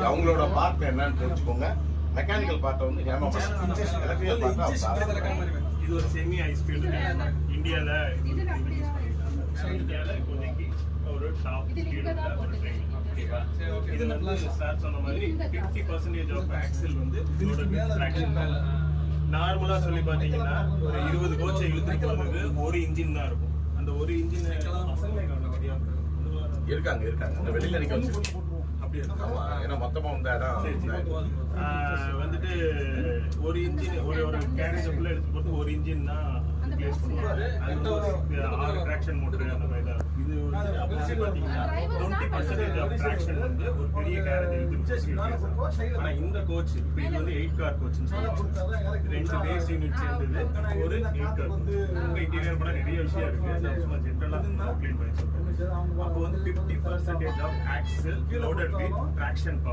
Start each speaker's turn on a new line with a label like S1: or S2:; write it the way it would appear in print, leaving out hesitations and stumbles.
S1: அவங்களோட பார்ட் என்னன்னு தெரிஞ்சுக்கோங்க. மெக்கானிக்கல் பார்ட் வந்து எலக்ட்ரிக்கல் பார்ட்
S2: இது ஒரு செமி ஹைஸ்பீட் இந்தியால இப்போதைக்கு ஒரு டாப் ஸ்பீட் ஒரு ட்ரெயின். ஓகேவா? இது வந்து சார் சொன்ன மாதிரி 50% ஆஃப் ஆக்சல் வந்து நார்மலா சொல்லி பாத்தீங்கன்னா ஒரு 20 கோச்சை இழுத்துட்டு போறதுக்கு ஒரு இன்ஜின் தான் இருக்கும். அந்த ஒரு இன்ஜின்
S1: இருக்காங்க அந்த வெளியில நிக்க வச்சு
S2: அப்படி இருக்கும்.
S1: ஏன்னா மொத்தமா வந்து
S2: வந்துட்டு ஒரு இன்ஜின் ஒரு கேரேஜ் ஃபுல்லா எடுத்து போட்டு ஒரு இன்ஜின் தான் ரிப்ளேஸ் பண்ணுவாங்க. அது வந்து 6 ட்ராக்ஷன் மோட்டர் அந்த மாதிரி தான். இது வந்து அப்படி பாத்தீங்கன்னா 20% ஆஃப் ட்ராக்ஷன் வந்து ஒரு பெரிய கேரேஜ் எடுத்து. ஆனா இந்த கோச் இது வந்து 8 கார் கோச்னு சொல்லுவாங்க. 2 பேஸ் யூனிட் சேர்ந்தது ஒரு 8 கார். உங்க இன்டீரியர் கூட நிறைய விஷயம் இருக்கு. நான் சும்மா ஜெனரலா எக்ஸ்பிளைன் பண்ணி சொல்றேன். அப்போ வந்து 50% off axle loaded with traction